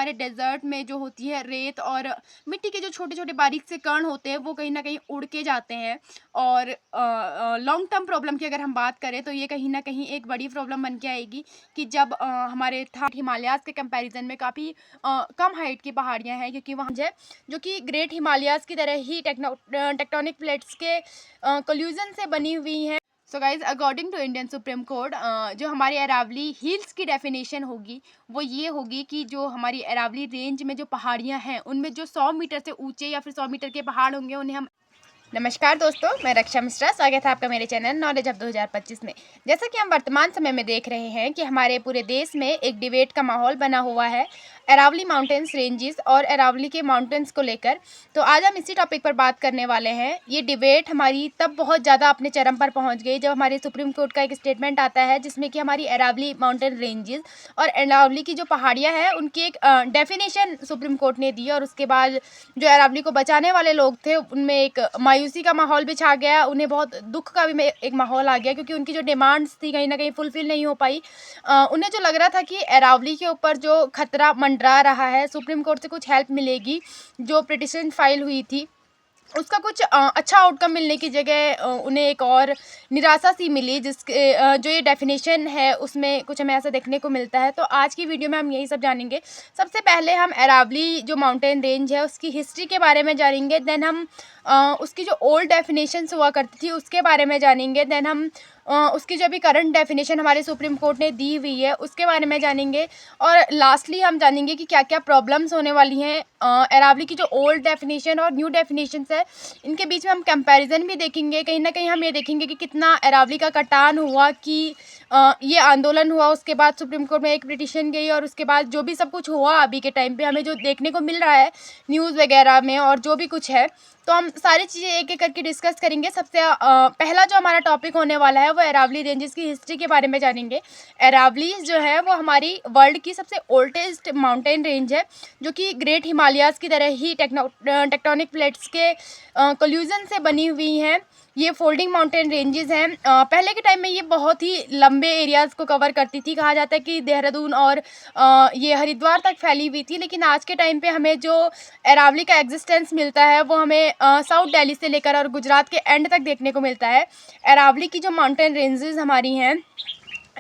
हमारे डेजर्ट में जो होती है रेत और मिट्टी के जो छोटे छोटे बारीक से कण होते हैं वो कहीं ना कहीं उड़ के जाते हैं। और लॉन्ग टर्म प्रॉब्लम की अगर हम बात करें तो ये कहीं ना कहीं एक बड़ी प्रॉब्लम बन के आएगी कि जब हमारे था हिमालयाज़ के कंपैरिजन में काफ़ी कम हाइट की पहाड़ियाँ हैं, क्योंकि वहाँ जो कि ग्रेट हिमालयाज़ की तरह ही टेक्टोनिक प्लेट्स के कोल्यूजन से बनी हुई हैं। So guys, according to Indian Supreme Court, जो हमारी अरावली हिल्स की डेफिनेशन होगी वो ये होगी कि जो हमारी अरावली रेंज में जो पहाड़ियाँ हैं उनमें जो 100 मीटर से ऊंचे या फिर 100 मीटर के पहाड़ होंगे उन्हें हम। नमस्कार दोस्तों, मैं रक्षा मिश्रा, स्वागत है आपका मेरे चैनल नॉलेज ऑफ 2025 में। जैसा कि हम वर्तमान समय में देख रहे हैं कि हमारे पूरे देश में एक डिबेट का माहौल बना हुआ है अरावली माउंटेन्स रेंजेस और अरावली के माउंटेन्स को लेकर। तो आज हम इसी टॉपिक पर बात करने वाले हैं। ये डिबेट हमारी तब बहुत ज़्यादा अपने चरम पर पहुंच गई जब हमारे सुप्रीम कोर्ट का एक स्टेटमेंट आता है जिसमें कि हमारी अरावली माउंटेन रेंजेस और अरावली की जो पहाड़ियाँ हैं उनकी एक डेफिनेशन सुप्रीम कोर्ट ने दी। और उसके बाद जो अरावली को बचाने वाले लोग थे उनमें एक मायूसी का माहौल भी छा गया, उन्हें बहुत दुख का भी एक माहौल आ गया, क्योंकि उनकी जो डिमांड्स थी कहीं ना कहीं फुलफिल नहीं हो पाई। उन्हें जो लग रहा था कि अरावली के ऊपर जो खतरा मंडरा रहा है, सुप्रीम कोर्ट से कुछ हेल्प मिलेगी, जो पिटिशन फाइल हुई थी उसका कुछ अच्छा आउटकम मिलने की जगह उन्हें एक और निराशा सी मिली, जिसके जो ये डेफिनेशन है उसमें कुछ हमें ऐसा देखने को मिलता है। तो आज की वीडियो में हम यही सब जानेंगे। सबसे पहले हम अरावली जो माउंटेन रेंज है उसकी हिस्ट्री के बारे में जानेंगे, देन हम उसकी जो ओल्ड डेफिनेशंस हुआ करती थी उसके बारे में जानेंगे, देन हम उसकी जो अभी करंट डेफिनेशन हमारे सुप्रीम कोर्ट ने दी हुई है उसके बारे में जानेंगे, और लास्टली हम जानेंगे कि क्या क्या प्रॉब्लम्स होने वाली हैं अरावली की जो ओल्ड डेफिनेशन और न्यू डेफिनेशंस है इनके बीच में। हम कंपैरिजन भी देखेंगे, कहीं ना कहीं हम ये देखेंगे कि कितना अरावली का कटान हुआ, कि ये आंदोलन हुआ, उसके बाद सुप्रीम कोर्ट में एक पिटीशन गई, और उसके बाद जो भी सब कुछ हुआ अभी के टाइम पे हमें जो देखने को मिल रहा है न्यूज़ वगैरह में और जो भी कुछ है, तो हम सारी चीज़ें एक एक करके डिस्कस करेंगे। सबसे पहला जो हमारा टॉपिक होने वाला है वो अरावली रेंजेस की हिस्ट्री के बारे में जानेंगे। अरावली जो है वो हमारी वर्ल्ड की सबसे ओल्डेस्ट माउंटेन रेंज है, जो कि ग्रेट हिमालयाज़ की तरह ही टेक्टोनिक प्लेट्स के कोल्यूजन से बनी हुई हैं। ये फोल्डिंग माउंटेन रेंजेस हैं। पहले के टाइम में ये बहुत ही लंबे एरियाज़ को कवर करती थी, कहा जाता है कि देहरादून और ये हरिद्वार तक फैली हुई थी। लेकिन आज के टाइम पे हमें जो अरावली का एग्जिस्टेंस मिलता है वो हमें साउथ दिल्ली से लेकर और गुजरात के एंड तक देखने को मिलता है। अरावली की जो माउंटेन रेंजेस हमारी हैं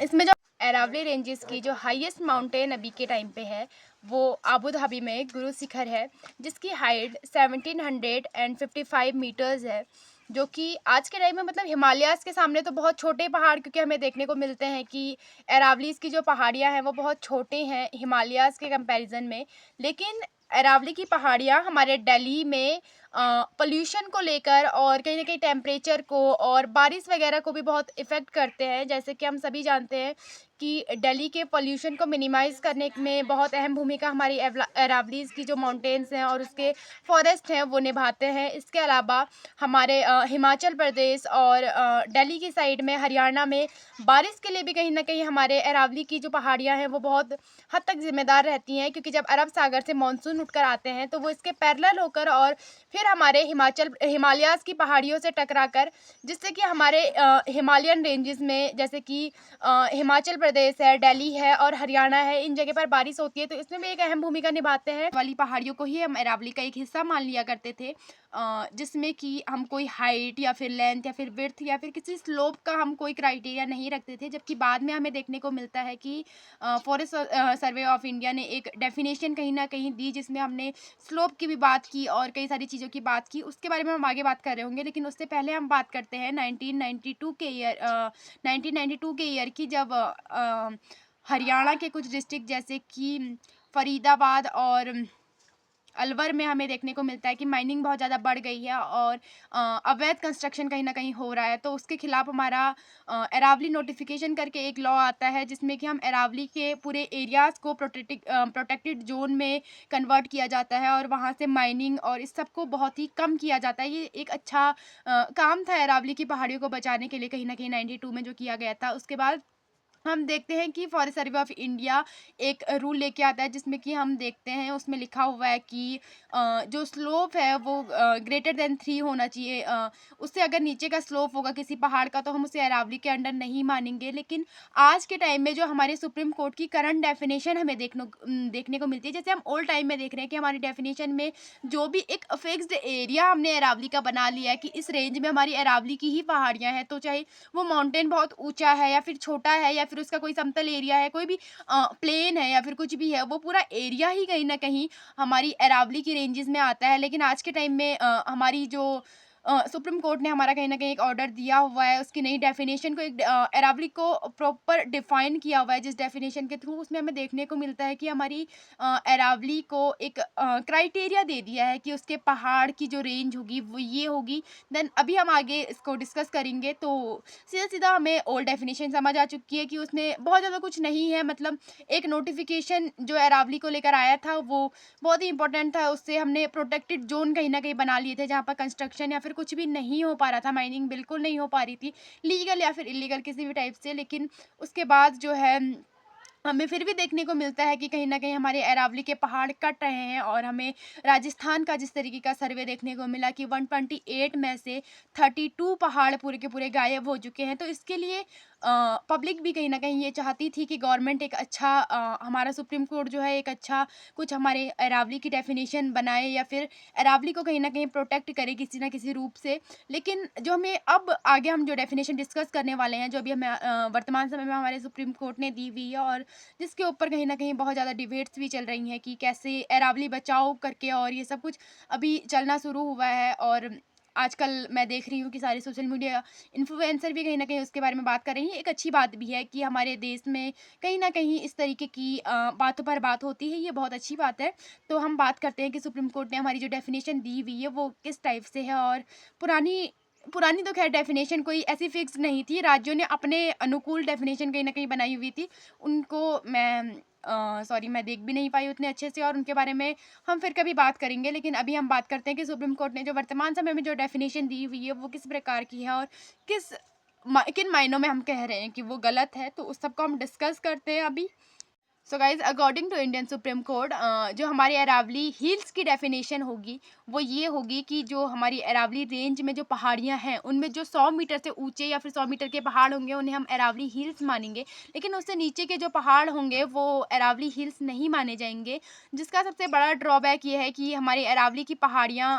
इसमें जो अरावली रेंजेस की जो हाईएस्ट माउंटेन अभी के टाइम पे है वो आबू धाबी में गुरु शिखर है, जिसकी हाइट 1755 मीटर्स है, जो कि आज के टाइम में मतलब हिमालयाज़ के सामने तो बहुत छोटे पहाड़, क्योंकि हमें देखने को मिलते हैं कि अरावलीज़ की जो पहाड़ियाँ हैं वो बहुत छोटे हैं हिमालयाज़ के कंपैरिजन में। लेकिन अरावली की पहाड़ियाँ हमारे दिल्ली में पोल्यूशन को लेकर और कहीं ना कहीं टेम्परेचर को और बारिश वगैरह को भी बहुत इफ़ेक्ट करते हैं। जैसे कि हम सभी जानते हैं कि दिल्ली के पोल्यूशन को मिनिमाइज़ करने में बहुत अहम भूमिका हमारी अरावलीज़ की जो माउंटेन्स हैं और उसके फॉरेस्ट हैं वो निभाते हैं। इसके अलावा हमारे हिमाचल प्रदेश और दिल्ली की साइड में हरियाणा में बारिश के लिए भी कहीं ना कहीं हमारे अरावली की जो पहाड़ियाँ हैं वो बहुत हद तक जिम्मेदार रहती हैं, क्योंकि जब अरब सागर से मानसून उठकर आते हैं तो वो इसके पैरेलल होकर और फिर हमारे हिमालयाज़ की पहाड़ियों से टकराकर, जिससे कि हमारे हिमालयन रेंजेस में जैसे कि हिमाचल प्रदेश है, दिल्ली है और हरियाणा है, इन जगह पर बारिश होती है, तो इसमें भी एक अहम भूमिका निभाते हैं। वाली पहाड़ियों को ही हम अरावली का एक हिस्सा मान लिया करते थे, जिसमें कि हम कोई हाइट या फिर लेंथ या फिर विड्थ या फिर किसी स्लोप का हम कोई क्राइटेरिया नहीं रखते थे। जबकि बाद में हमें देखने को मिलता है कि फॉरेस्ट सर्वे ऑफ इंडिया ने एक डेफिनेशन कहीं ना कहीं दी, जिसमें हमने स्लोप की भी बात की और कई सारी चीज़ों की बात की, उसके बारे में हम आगे बात कर रहे होंगे। लेकिन उससे पहले हम बात करते हैं 1992 के ईयर की, जब हरियाणा के कुछ डिस्ट्रिक्ट जैसे कि फरीदाबाद और अलवर में हमें देखने को मिलता है कि माइनिंग बहुत ज़्यादा बढ़ गई है और अवैध कंस्ट्रक्शन कहीं ना कहीं हो रहा है। तो उसके खिलाफ हमारा अरावली नोटिफिकेशन करके एक लॉ आता है, जिसमें कि हम अरावली के पूरे एरियाज़ को प्रोटेक्टेड जोन में कन्वर्ट किया जाता है और वहाँ से माइनिंग और इस सब को बहुत ही कम किया जाता है। ये एक अच्छा काम था अरावली की पहाड़ियों को बचाने के लिए, कहीं ना कहीं 92 में जो किया गया था। उसके बाद हम देखते हैं कि फॉरेस्ट सर्वे ऑफ इंडिया एक रूल लेके आता है, जिसमें कि हम देखते हैं उसमें लिखा हुआ है कि जो स्लोप है वो ग्रेटर देन 3 होना चाहिए। उससे अगर नीचे का स्लोप होगा किसी पहाड़ का तो हम उसे अरावली के अंडर नहीं मानेंगे। लेकिन आज के टाइम में जो हमारे सुप्रीम कोर्ट की करंट डेफिनेशन हमें देखने को मिलती है, जैसे हम ओल्ड टाइम में देख रहे हैं कि हमारी डेफिनेशन में जो भी एक फिक्स्ड एरिया हमने अरावली का बना लिया है कि इस रेंज में हमारी अरावली की ही पहाड़ियाँ हैं, तो चाहे वो माउंटेन बहुत ऊँचा है या फिर छोटा है या फिर उसका कोई समतल एरिया है, कोई भी प्लेन है या फिर कुछ भी है, वो पूरा एरिया ही कहीं न कहीं हमारी अरावली की रेंजेस में आता है। लेकिन आज के टाइम में हमारी जो सुप्रीम कोर्ट ने हमारा कहीं न कहीं एक ऑर्डर दिया हुआ है, उसकी नई डेफिनेशन को अरावली को प्रॉपर डिफाइन किया हुआ है, जिस डेफिनेशन के थ्रू उसमें हमें देखने को मिलता है कि हमारी अरावली को एक क्राइटेरिया दे दिया है कि उसके पहाड़ की जो रेंज होगी वो ये होगी। देन अभी हम आगे इसको डिस्कस करेंगे, तो सीधा-सीधा हमें ओल्ड डेफिनेशन समझ आ चुकी है कि उसमें बहुत ज़्यादा कुछ नहीं है। मतलब एक नोटिफ़िकेशन जो अरावली को लेकर आया था वो बहुत ही इम्पोर्टेंट था। उससे हमने प्रोटेक्टेड ज़ोन कहीं न कहीं बना लिए थे, जहाँ पर कंस्ट्रक्शन या फिर कुछ भी नहीं हो पा रहा था, माइनिंग बिल्कुल नहीं हो पा रही थी, लीगल या फिर इल्लीगल किसी भी टाइप से। लेकिन उसके बाद जो है हमें फिर भी देखने को मिलता है कि कहीं न कहीं हमारे अरावली के पहाड़ कट रहे हैं, और हमें राजस्थान का जिस तरीके का सर्वे देखने को मिला कि 128 में से 32 पहाड़ पूरे के पूरे गायब हो चुके हैं। तो इसके लिए पब्लिक भी कहीं न कहीं ये चाहती थी कि गवर्नमेंट एक अच्छा हमारा सुप्रीम कोर्ट जो है एक अच्छा कुछ हमारे अरावली की डेफिनिशन बनाए, या फिर अरावली को कहीं न कहीं प्रोटेक्ट करे किसी न किसी रूप से। लेकिन जो हमें अब आगे हम जो डेफिनिशन डिस्कस करने वाले हैं, जो अभी हमें वर्तमान समय में हमारे सुप्रीम कोर्ट ने दी हुई है, और जिसके ऊपर कहीं न कहीं बहुत ज़्यादा डिबेट्स भी चल रही हैं कि कैसे अरावली बचाओ करके, और ये सब कुछ अभी चलना शुरू हुआ है। और आजकल मैं देख रही हूँ कि सारे सोशल मीडिया इन्फ्लुएंसर भी कहीं न कहीं उसके बारे में बात कर रही हैं। एक अच्छी बात भी है कि हमारे देश में कहीं न कहीं इस तरीके की बातों पर बात होती है, ये बहुत अच्छी बात है। तो हम बात करते हैं कि सुप्रीम कोर्ट ने हमारी जो डेफिनिशन दी हुई है वो किस टाइप से है। और पुरानी पुरानी तो ख़ैर डेफिनेशन कोई ऐसी फ़िक्स नहीं थी, राज्यों ने अपने अनुकूल डेफिनेशन कहीं न कहीं बनाई हुई थी। उनको मैं सॉरी मैं देख भी नहीं पाई उतने अच्छे से, और उनके बारे में हम फिर कभी बात करेंगे। लेकिन अभी हम बात करते हैं कि सुप्रीम कोर्ट ने जो वर्तमान समय में जो डेफिनेशन दी हुई है वो किस प्रकार की है, और किस किन मायनों में हम कह रहे हैं कि वो गलत है, तो उस सब को हम डिस्कस करते हैं अभी। So guys, according to Indian Supreme Court, जो हमारी अरावली हिल्स की डेफिनेशन होगी वो ये होगी कि जो हमारी अरावली रेंज में जो पहाड़ियाँ हैं उनमें जो 100 मीटर से ऊंचे या फिर 100 मीटर के पहाड़ होंगे उन्हें हम अरावली हिल्स मानेंगे। लेकिन उससे नीचे के जो पहाड़ होंगे वो अरावली हिल्स नहीं माने जाएंगे। जिसका सबसे बड़ा ड्रॉबैक ये है कि हमारी अरावली की पहाड़ियाँ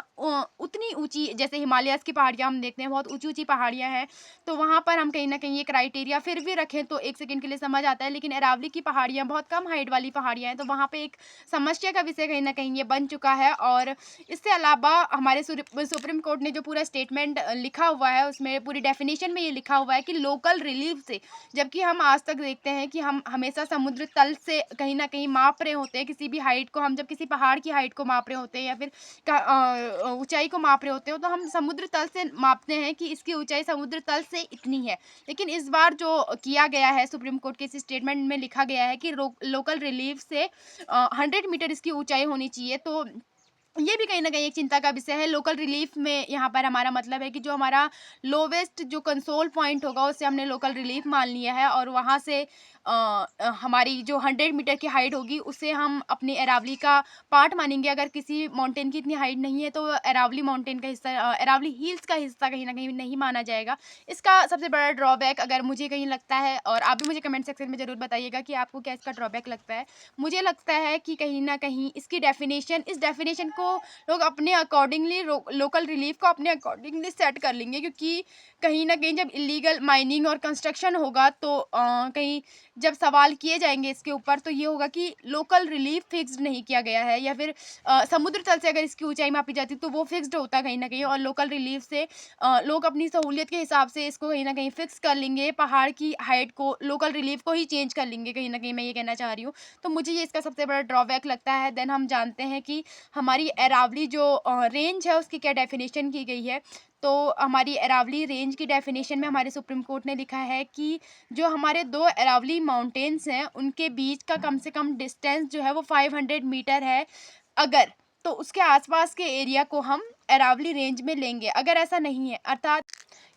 उतनी ऊंची, जैसे हिमालयाज़ की पहाड़ियाँ हम देखते हैं बहुत ऊंची ऊंची पहाड़ियाँ हैं, तो वहाँ पर हम कहीं न कहीं ये क्राइटेरिया फिर भी रखें तो 1 सेकंड के लिए समझ आता है। लेकिन अरावली की पहाड़ियाँ बहुत कम हाइट वाली पहाड़ियाँ हैं, तो वहाँ पे एक समस्या का विषय कहीं न कहीं ये बन चुका है। और इससे अलावा हमारे सुप्रीम कोर्ट ने जो पूरा स्टेटमेंट लिखा हुआ है, उसमें पूरी डेफिनिशन में ये लिखा हुआ है कि लोकल रिलीफ से, जबकि हम आज तक देखते हैं कि हम हमेशा समुद्र तल से कहीं न कहीं माप रहे होते हैं किसी भी हाइट को। हम जब किसी पहाड़ की हाइट को माप रहे होते हैं या फिर ऊँचाई को माप रहे होते हो, तो हम समुद्र तल से मापते हैं कि इसकी ऊँचाई समुद्र तल से इतनी है। लेकिन इस बार जो किया गया है सुप्रीम कोर्ट के इस स्टेटमेंट में लिखा गया है कि लोकल रिलीफ से 100 मीटर इसकी ऊँचाई होनी चाहिए। तो ये भी कहीं न कहीं एक चिंता का विषय है। लोकल रिलीफ में यहाँ पर हमारा मतलब है कि जो हमारा लोवेस्ट जो कंसोल पॉइंट होगा उसे हमने लोकल रिलीफ मान लिया है, और वहाँ से हमारी जो 100 मीटर की हाइट होगी उसे हम अपनी अरावली का पार्ट मानेंगे। अगर किसी माउंटेन की इतनी हाइट नहीं है तो अरावली माउंटेन का हिस्सा, अरावली हिल्स का हिस्सा कहीं न कहीं नहीं माना जाएगा। इसका सबसे बड़ा ड्रॉबैक अगर मुझे कहीं लगता है, और आप भी मुझे कमेंट सेक्शन में ज़रूर बताइएगा कि आपको क्या इसका ड्रॉबैक लगता है। मुझे लगता है कि कहीं न कहीं इसकी डेफिनेशन इस डेफिनेशन को लोग अपने अकॉर्डिंगली लोकल रिलीफ को अपने अकॉर्डिंगली सेट कर लेंगे, क्योंकि कहीं न कहीं जब इल्लीगल माइनिंग और कंस्ट्रक्शन होगा तो कहीं जब सवाल किए जाएँगे इसके ऊपर तो ये होगा कि लोकल रिलीफ फिक्स्ड नहीं किया गया है, या फिर समुद्र तल से अगर इसकी ऊँचाई मापी जाती तो वो फिक्स्ड होता कहीं न कहीं, और लोकल रिलीफ से लोग अपनी सहूलियत के हिसाब से इसको कहीं न कहीं फिक्स कर लेंगे, पहाड़ की हाइट को लोकल रिलीफ को ही चेंज कर लेंगे, कहीं न कहीं मैं ये कहना चाह रही हूँ। तो मुझे ये इसका सबसे बड़ा ड्रॉबैक लगता है। देन हम जानते हैं कि हमारी अरावली जो रेंज है उसकी क्या डेफिनेशन की गई है। तो हमारी अरावली रेंज की डेफिनेशन में हमारे सुप्रीम कोर्ट ने लिखा है कि जो हमारे 2 अरावली माउंटेन्स हैं उनके बीच का कम से कम डिस्टेंस जो है वो 500 मीटर है। अगर तो उसके आस-पास के एरिया को हम अरावली रेंज में लेंगे। अगर ऐसा नहीं है, अर्थात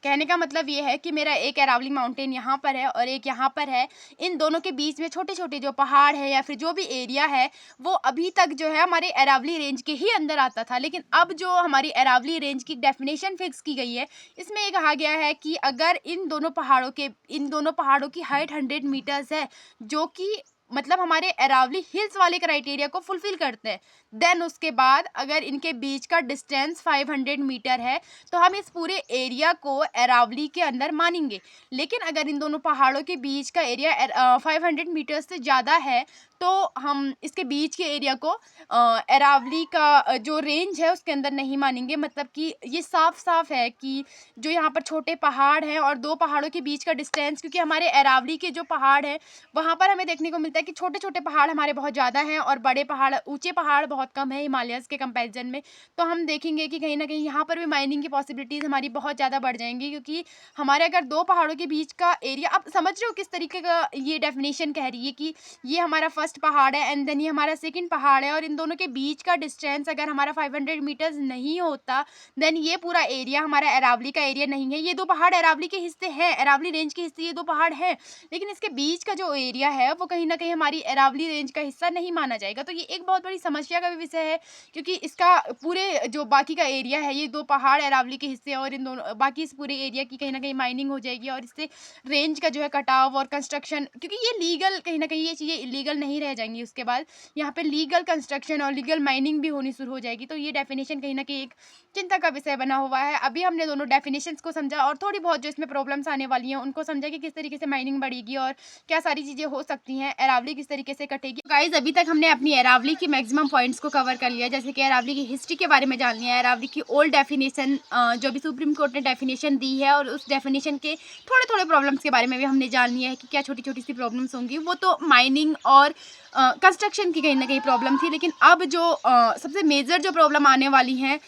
कहने का मतलब ये है कि मेरा एक अरावली माउंटेन यहाँ पर है और एक यहाँ पर है। इन दोनों के बीच में छोटे-छोटे जो पहाड़ है या फिर जो भी एरिया है, वो अभी तक जो है हमारे अरावली रेंज के ही अंदर आता था। लेकिन अब जो हमारी अरावली रेंज की डेफिनेशन फिक्स की गई है, इसमें ये कहा गया है कि अगर इन दोनों पहाड़ों की हाइट 100 मीटर्स है, जो कि मतलब हमारे अरावली हिल्स वाले क्राइटेरिया को फुलफिल करते हैं, देन उसके बाद अगर इनके बीच का डिस्टेंस 500 मीटर है, तो हम इस पूरे एरिया को अरावली के अंदर मानेंगे। लेकिन अगर इन दोनों पहाड़ों के बीच का एरिया 500 मीटर से ज़्यादा है, तो हम इसके बीच के एरिया को अरावली का जो रेंज है उसके अंदर नहीं मानेंगे। मतलब कि ये साफ साफ है कि जो यहाँ पर छोटे पहाड़ हैं और दो पहाड़ों के बीच का डिस्टेंस, क्योंकि हमारे अरावली के जो पहाड़ हैं वहाँ पर हमें देखने को मिलता है कि छोटे छोटे पहाड़ हमारे बहुत ज़्यादा हैं और बड़े पहाड़, ऊंचे पहाड़ बहुत कम है हिमालयस के कंपैरिजन में। तो हम देखेंगे कि कहीं ना कहीं यहाँ पर भी माइनिंग की पॉसिबिलिटीज़ हमारी बहुत ज़्यादा बढ़ जाएंगी, क्योंकि हमारे अगर दो पहाड़ों के बीच का एरिया, आप समझ रहे हो किस तरीके का ये डेफिनेशन कह रही है कि ये हमारा फर्स्ट पहाड़ है एंड देन ये हमारा सेकंड पहाड़ है, और इन दोनों के बीच का डिस्टेंस अगर हमारा 500 मीटर्स नहीं होता, देन ये पूरा एरिया हमारा अरावली का एरिया नहीं है। ये दो पहाड़ अरावली के हिस्से हैं, अरावली रेंज के हिस्से ये दो पहाड़ हैं, लेकिन इसके बीच का जो एरिया है वो कहीं ना कहीं हमारी अरावली रेंज का हिस्सा नहीं माना जाएगा। तो ये एक बहुत बड़ी समस्या का भी विषय है, क्योंकि इसका पूरे जो बाकी का एरिया है, ये दो पहाड़ अरावली के हिस्से हैं और इन दोनों बाकी इस पूरे एरिया की कहीं ना कहीं माइनिंग हो जाएगी और इससे रेंज का जो है कटाव और कंस्ट्रक्शन, क्योंकि ये लीगल, कहीं ना कहीं ये चीज़ें इलीगल नहीं रह जाएंगी। उसके बाद यहाँ पे लीगल कंस्ट्रक्शन और लीगल माइनिंग भी होनी शुरू हो जाएगी। तो ये डेफिनेशन कहीं ना कहीं एक चिंता का विषय बना हुआ है। अभी हमने दोनों डेफिनेशंस को समझा और थोड़ी बहुत जो इसमें प्रॉब्लम्स आने वाली हैं उनको समझा कि किस तरीके से माइनिंग बढ़ेगी और क्या सारी चीज़ें हो सकती हैं, अरावली किस तरीके से कटेगी। गाइज, अभी तक हमने अपनी अरावली की मैक्सिमम पॉइंट्स को कवर कर लिया, जैसे कि अरावली की हिस्ट्री के बारे में जान लिया, अरावली की ओल्ड डेफिनेशन जो भी सुप्रीम कोर्ट ने डेफिनेशन दी है, और उस डेफिनेशन के थोड़े थोड़े प्रॉब्लम्स के बारे में भी हमने जान लिया है कि क्या छोटी छोटी सी प्रॉब्लम्स होंगी। वो तो माइनिंग और कंस्ट्रक्शन की कहीं ना कहीं प्रॉब्लम थी, लेकिन अब जो सबसे मेजर जो प्रॉब्लम आने वाली हैं,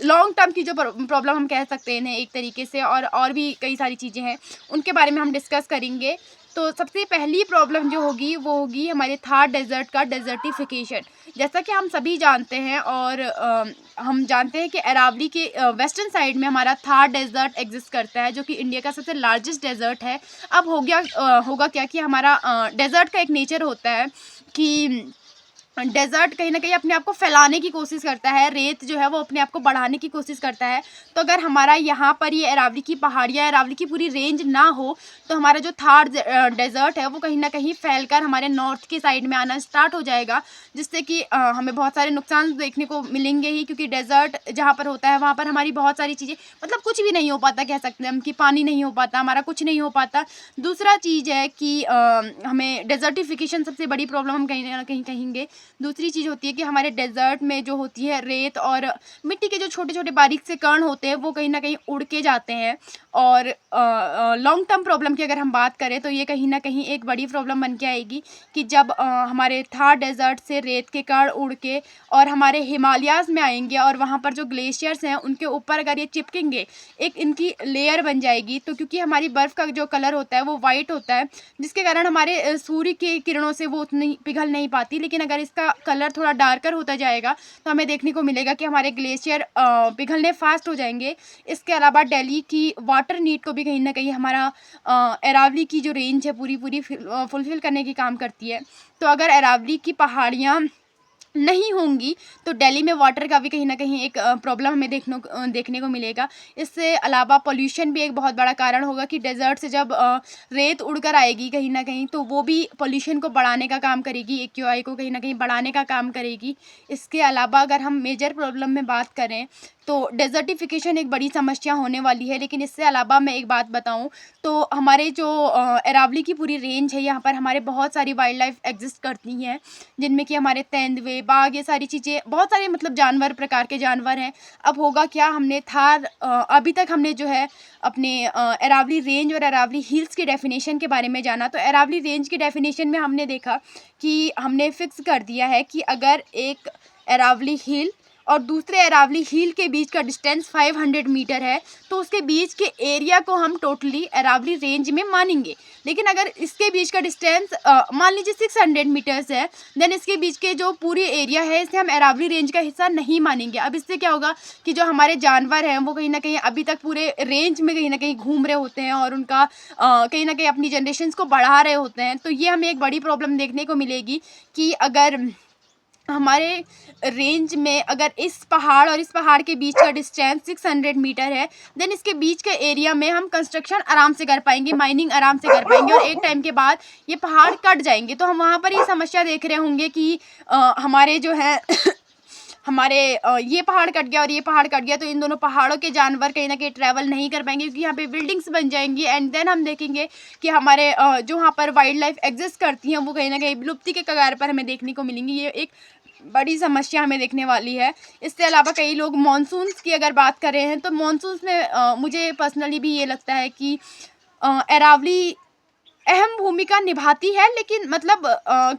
लॉन्ग टर्म की जो प्रॉब्लम हम कह सकते हैं इन्हें एक तरीके से, और भी कई सारी चीज़ें हैं, उनके बारे में हम डिस्कस करेंगे। तो सबसे पहली प्रॉब्लम जो होगी वो होगी हमारे थार डेजर्ट का डेजर्टिफिकेशन। जैसा कि हम सभी जानते हैं और हम जानते हैं कि अरावली के वेस्टर्न साइड में हमारा थार डेजर्ट एग्जिस्ट करता है, जो कि इंडिया का सबसे लार्जेस्ट डेजर्ट है। अब होगा क्या कि हमारा डेजर्ट का एक नेचर होता है कि डेजर्ट कहीं ना कहीं अपने आप को फैलाने की कोशिश करता है, रेत जो है वो अपने आप को बढ़ाने की कोशिश करता है। तो अगर हमारा यहाँ पर ये अरावली की पहाड़ियाँ, अरावली की पूरी रेंज ना हो, तो हमारा जो थार डेजर्ट है वो कहीं ना कहीं फैलकर हमारे नॉर्थ के साइड में आना स्टार्ट हो जाएगा, जिससे कि हमें बहुत सारे नुकसान देखने को मिलेंगे ही, क्योंकि डेजर्ट जहाँ पर होता है वहाँ पर हमारी बहुत सारी चीज़ें, मतलब कुछ भी नहीं हो पाता, कह सकते हैं हम कि पानी नहीं हो पाता, हमारा कुछ नहीं हो पाता। दूसरा चीज़ है कि हमें डेजर्टिफिकेशन सबसे बड़ी प्रॉब्लम हम कहीं ना कहीं कहेंगे। दूसरी चीज़ होती है कि हमारे डेजर्ट में जो होती है रेत और मिट्टी के जो छोटे छोटे बारीक से कण होते हैं, वो कहीं ना कहीं उड़ के जाते हैं। और लॉन्ग टर्म प्रॉब्लम की अगर हम बात करें तो ये कहीं ना कहीं एक बड़ी प्रॉब्लम बन के आएगी कि जब हमारे थार डेजर्ट से रेत के कण उड़ के और हमारे हिमालयाज़ में आएंगे और वहाँ पर जो ग्लेशियर्स हैं उनके ऊपर अगर ये चिपकेंगे, एक इनकी लेयर बन जाएगी। तो क्योंकि हमारी बर्फ़ का जो कलर होता है वो वाइट होता है, जिसके कारण हमारे सूर्य के किरणों से वो उतनी पिघल नहीं पाती, लेकिन अगर इसका कलर थोड़ा डार्कर होता जाएगा तो हमें देखने को मिलेगा कि हमारे ग्लेशियर पिघलने फास्ट हो जाएंगे। इसके अलावा दिल्ली की वाटर नीड को भी कहीं ना कहीं हमारा अरावली की जो रेंज है पूरी फुलफिल करने की काम करती है। तो अगर अरावली की पहाड़ियाँ नहीं होंगी तो दिल्ली में वाटर का भी कहीं ना कहीं एक प्रॉब्लम हमें देखने को मिलेगा। इससे अलावा पोल्यूशन भी एक बहुत बड़ा कारण होगा कि डेजर्ट से जब रेत उड़कर आएगी कहीं ना कहीं, तो वो भी पोल्यूशन को बढ़ाने का काम करेगी, एक्यूआई को कहीं ना कहीं बढ़ाने का काम करेगी। इसके अलावा अगर हम मेजर प्रॉब्लम में बात करें तो डेजर्टिफिकेशन एक बड़ी समस्या होने वाली है। लेकिन इससे अलावा मैं एक बात बताऊं तो हमारे जो अरावली की पूरी रेंज है, यहाँ पर हमारे बहुत सारी वाइल्ड लाइफ एग्जिस्ट करती हैं, जिनमें कि हमारे तेंदुए, बाघ, ये सारी चीज़ें, बहुत सारे मतलब जानवर, प्रकार के जानवर हैं। अब होगा क्या, हमने थार अभी तक हमने जो है अपने अरावली रेंज और अरावली हिल्स की डेफिनेशन के बारे में जाना। तो अरावली रेंज की डेफिनेशन में हमने देखा कि हमने फिक्स कर दिया है कि अगर एक अरावली हिल और दूसरे अरावली हिल के बीच का डिस्टेंस 500 मीटर है, तो उसके बीच के एरिया को हम टोटली अरावली रेंज में मानेंगे। लेकिन अगर इसके बीच का डिस्टेंस मान लीजिए 600 मीटर्स है, देन इसके बीच के जो पूरी एरिया है इसे हम अरावली रेंज का हिस्सा नहीं मानेंगे। अब इससे क्या होगा कि जो हमारे जानवर हैं वो कहीं ना कहीं अभी तक पूरे रेंज में कहीं ना कहीं घूम रहे होते हैं और उनका कहीं ना कहीं अपनी जनरेशन्स को बढ़ा रहे होते हैं। तो ये हमें एक बड़ी प्रॉब्लम देखने को मिलेगी कि अगर हमारे रेंज में अगर इस पहाड़ और इस पहाड़ के बीच का डिस्टेंस 600 मीटर है, देन इसके बीच के एरिया में हम कंस्ट्रक्शन आराम से कर पाएंगे, माइनिंग आराम से कर पाएंगे और एक टाइम के बाद ये पहाड़ कट जाएंगे। तो हम वहाँ पर ये समस्या देख रहे होंगे कि हमारे जो है हमारे ये पहाड़ कट गया और ये पहाड़ कट गया, तो इन दोनों पहाड़ों के जानवर कहीं ना कहीं ट्रैवल नहीं कर पाएंगे क्योंकि यहाँ पे बिल्डिंग्स बन जाएंगी। एंड देन हम देखेंगे कि हमारे जो वहाँ पर वाइल्ड लाइफ एग्जिस्ट करती हैं वो कहीं ना कहीं विलुप्ति के कगार पर हमें देखने को मिलेंगी। ये एक बड़ी समस्या हमें देखने वाली है। इससे अलावा कई लोग मानसून्स की अगर बात कर रहे हैं तो मानसून्स में मुझे पर्सनली भी ये लगता है कि अरावली अहम भूमिका निभाती है, लेकिन मतलब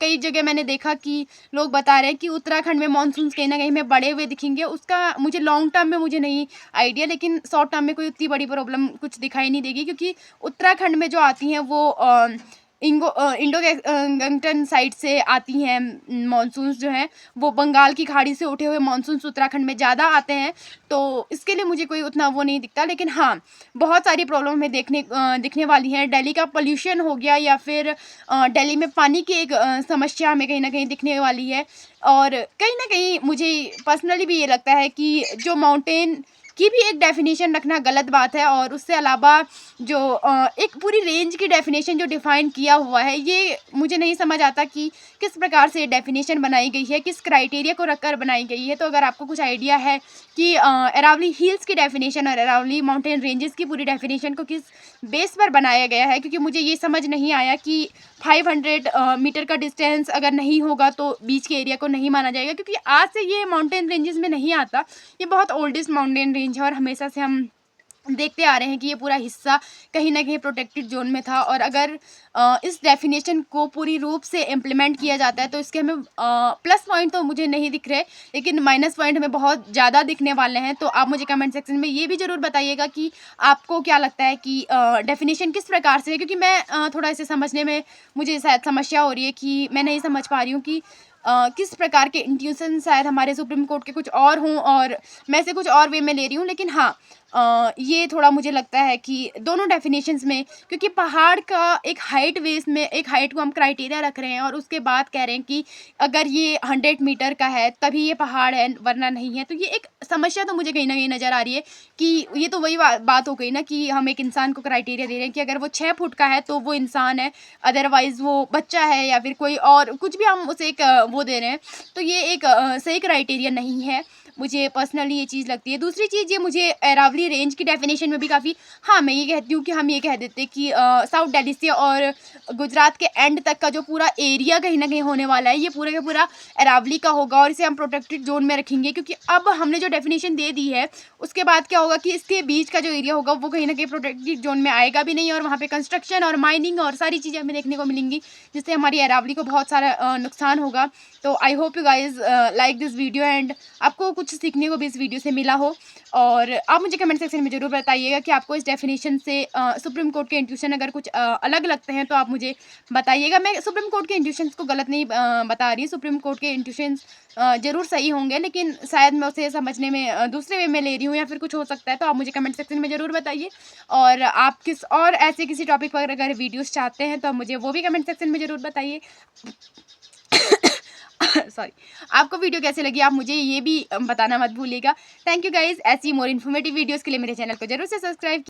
कई जगह मैंने देखा कि लोग बता रहे हैं कि उत्तराखंड में मानसून कहीं ना कहीं में बड़े हुए दिखेंगे। उसका मुझे लॉन्ग टर्म में मुझे नहीं आइडिया, लेकिन शॉर्ट टर्म में कोई उतनी बड़ी प्रॉब्लम कुछ दिखाई नहीं देगी क्योंकि उत्तराखंड में जो आती हैं वो इंडो गंगटन साइड से आती हैं। मानसून्स जो हैं वो बंगाल की खाड़ी से उठे हुए मानसून्स उत्तराखंड में ज़्यादा आते हैं, तो इसके लिए मुझे कोई उतना वो नहीं दिखता। लेकिन हाँ, बहुत सारी प्रॉब्लम हमें दिखने वाली हैं। दिल्ली का पोल्यूशन हो गया या फिर दिल्ली में पानी की एक समस्या हमें कहीं ना कहीं दिखने वाली है। और कहीं ना कहीं मुझे पर्सनली भी ये लगता है कि जो माउंटेन की भी एक डेफिनेशन रखना गलत बात है, और उससे अलावा जो एक पूरी रेंज की डेफिनेशन जो डिफ़ाइन किया हुआ है, ये मुझे नहीं समझ आता कि किस प्रकार से डेफिनेशन बनाई गई है, किस क्राइटेरिया को रखकर बनाई गई है। तो अगर आपको कुछ आइडिया है कि अरावली हिल्स की डेफिनेशन और अरावली माउंटेन रेंजेस की पूरी डेफिनेशन को किस बेस पर बनाया गया है, क्योंकि मुझे ये समझ नहीं आया कि 500 मीटर का डिस्टेंस अगर नहीं होगा तो बीच के एरिया को नहीं माना जाएगा, क्योंकि आज से ये माउंटेन रेंजेस में नहीं आता। ये बहुत ओल्डेस्ट माउंटेन रेंज है और हमेशा से हम देखते आ रहे हैं कि ये पूरा हिस्सा कहीं ना कहीं प्रोटेक्टेड जोन में था। और अगर इस डेफिनेशन को पूरी रूप से इम्प्लीमेंट किया जाता है तो इसके हमें प्लस पॉइंट तो मुझे नहीं दिख रहे, लेकिन माइनस पॉइंट हमें बहुत ज़्यादा दिखने वाले हैं। तो आप मुझे कमेंट सेक्शन में ये भी ज़रूर बताइएगा कि आपको क्या लगता है कि डेफिनेशन किस प्रकार से है, क्योंकि मैं थोड़ा इसे समझने में मुझे शायद समस्या हो रही है कि मैं नहीं समझ पा रही हूँ कि किस प्रकार के इंट्यूशन शायद हमारे सुप्रीम कोर्ट के कुछ और हों और मैं इसे कुछ और वे में ले रही हूँ। लेकिन हाँ, ये थोड़ा मुझे लगता है कि दोनों डेफिनेशंस में, क्योंकि पहाड़ का एक हाइट बेस में एक हाइट को हम क्राइटेरिया रख रहे हैं और उसके बाद कह रहे हैं कि अगर ये 100 मीटर का है तभी ये पहाड़ है वरना नहीं है। तो ये एक समस्या तो मुझे कहीं ना कहीं नज़र आ रही है कि ये तो वही बात हो गई ना कि हम एक इंसान को क्राइटेरिया दे रहे हैं कि अगर वो 6 फुट का है तो वो इंसान है, अदरवाइज़ वो बच्चा है या फिर कोई और कुछ भी हम उसे एक वो दे रहे हैं। तो ये एक सही क्राइटेरिया नहीं है, मुझे पर्सनली ये चीज़ लगती है। दूसरी चीज़ ये मुझे अरावली रेंज की डेफिनेशन में भी काफ़ी, हाँ मैं ये कहती हूँ कि हम ये कह देते कि साउथ दिल्ली से और गुजरात के एंड तक का जो पूरा एरिया कहीं ना कहीं होने वाला है ये पूरा का पूरा अरावली का होगा और इसे हम प्रोटेक्टेड जोन में रखेंगे। क्योंकि अब हमने जो डेफिनेशन दे दी है उसके बाद क्या होगा कि इसके बीच का जो एरिया होगा वो कहीं ना कहीं प्रोटेक्टेड जोन में आएगा भी नहीं और वहाँ पर कंस्ट्रक्शन और माइनिंग और सारी चीज़ें हमें देखने को मिलेंगी, जिससे हमारी अरावली को बहुत सारा नुकसान होगा। तो I hope you guys like this video and आपको कुछ सीखने को भी इस वीडियो से मिला हो। और आप मुझे कमेंट सेक्शन में ज़रूर बताइएगा कि आपको इस डेफिनेशन से सुप्रीम कोर्ट के इंट्यूशन अगर कुछ अलग लगते हैं तो आप मुझे बताइएगा। मैं सुप्रीम कोर्ट के इंट्यूशंस को गलत नहीं बता रही, सुप्रीम कोर्ट के इंट्यूशंस ज़रूर सही होंगे, लेकिन शायद मैं उसे समझने में दूसरे वे में ले रही हूँ या फिर कुछ हो सकता है। तो आप मुझे कमेंट सेक्शन में ज़रूर बताइए और आप किस और ऐसे किसी टॉपिक पर अगर वीडियोज़ चाहते हैं तो मुझे वो भी कमेंट सेक्शन में ज़रूर बताइए। सॉरी, आपको वीडियो कैसे लगी आप मुझे ये भी बताना मत भूलिएगा। थैंक यू गाइज, ऐसी मोर इन्फॉर्मेटिव वीडियोस के लिए मेरे चैनल को जरूर से सब्सक्राइब